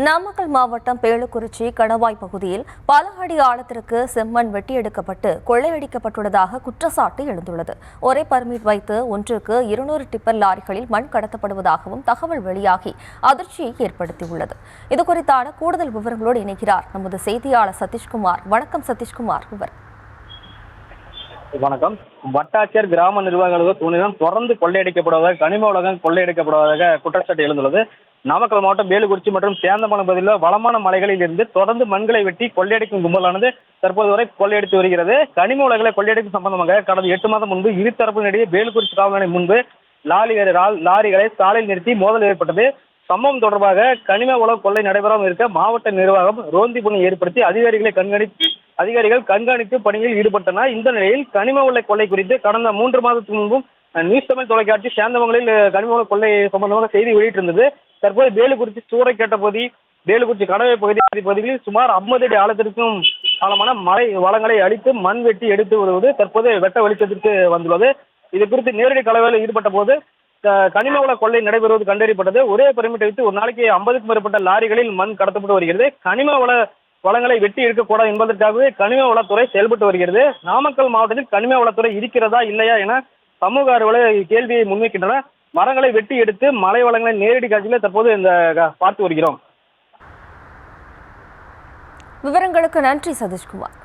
நாமக்கல் மாவட்டம் பேளுக்குறிச்சி கணவாய் பகுதியில் பல அடி ஆழத்திற்கு செம்மண் வெட்டி எடுக்கப்பட்டு கொள்ளையடிக்கப்பட்டுள்ளதாக குற்றச்சாட்டு எழுந்துள்ளது. ஒரே பர்மிட் வைத்து ஒன்றுக்கு 200 டிப்பர் லாரிகளில் மண் கடத்தப்படுவதாகவும் தகவல் வெளியாகி அதிர்ச்சியை ஏற்படுத்தியுள்ளது. இதுகுறித்தான கூடுதல் விவரங்களோடு இணைகிறார் நமது செய்தியாளர் சதீஷ்குமார். வணக்கம் சதீஷ்குமார். வணக்கம். வட்டாட்சியர் கிராம நிர்வாகிகள் துணிதான் தொடர்ந்து கொள்ளையடிக்கப்படுவதாக கனிம உலகம் கொள்ளையடிக்கப்படுவதாக குற்றச்சாட்டு எழுந்துள்ளது. நாமக்கல் மாவட்டம் பேளுக்குறிச்சி மற்றும் சேந்தமலம் பகுதியில் வளமான மலைகளில் இருந்து தொடர்ந்து மண்களை வெட்டி கொள்ளையடிக்கும் கும்பலானது தற்போது வரை கொள்ளையடித்து வருகிறது. கனிம உலகளை கொள்ளையடிக்கும் சம்பந்தமாக கடந்த 8 மாதம் முன்பு இருதரப்பினரிடையே பேளுக்குறிச்சி காவல் நிலையம் முன்பு லாரிகளை சாலையில் நிறுத்தி மோதல் ஏற்பட்டது. சம்பவம் தொடர்பாக கனிம உலக கொள்ளை நடைபெறாமல் இருக்க மாவட்ட நிர்வாகம் ரோந்தி பணி ஏற்படுத்தி அதிகாரிகள் கண்காணிப்பு பணியில் ஈடுபட்டனர். இந்த நிலையில் கனிம உலக கொள்ளை குறித்து கடந்த 3 மாதத்துக்கு முன்பும் நியூஸ் தமிழ் தொலைக்காட்சி சேந்தமங்கலில் கனிம உலக கொள்ளை சம்பந்தமாக செய்தி வெளியிட்டிருந்தது. தற்போது பேளுக்குறிச்சி சூறைக்கேட்ட பகுதி, பேளுக்குறிச்சி கடவை பகுதிகளில் சுமார் 50 அடி ஆழத்திற்கும் ஆழமான மலை வளங்களை அழித்து மண் வெட்டி எடுத்து வருவது தற்போது வெட்ட வெளிச்சத்திற்கு வந்துள்ளது. இது குறித்து நேரடி கலவையில் ஈடுபட்ட போது கனிம வள கொள்ளை நடைபெறுவது கண்டறியப்பட்டது. ஒரே பெர்மிட் வைத்து ஒரு நாளைக்கு 50க்கும் மேற்பட்ட லாரிகளில் மண் கடத்தப்பட்டு வருகிறது. கனிம வளங்களை வெட்டி எடுக்கக்கூடாது என்பதற்காகவே கனிம வளத்துறை செயல்பட்டு வருகிறது. நாமக்கல் மாவட்டத்தில் கனிம வளத்துறை இருக்கிறதா இல்லையா என சமூக ஆர்வலர்கள் கேள்வியை முன்வைக்கின்றனர். மரங்களை வெட்டி எடுத்து மலை வளங்களை நேரடி காட்சியில் தற்போது பார்த்து வருகிறோம். விவரங்களுக்கு நன்றி சதீஷ்குமார்.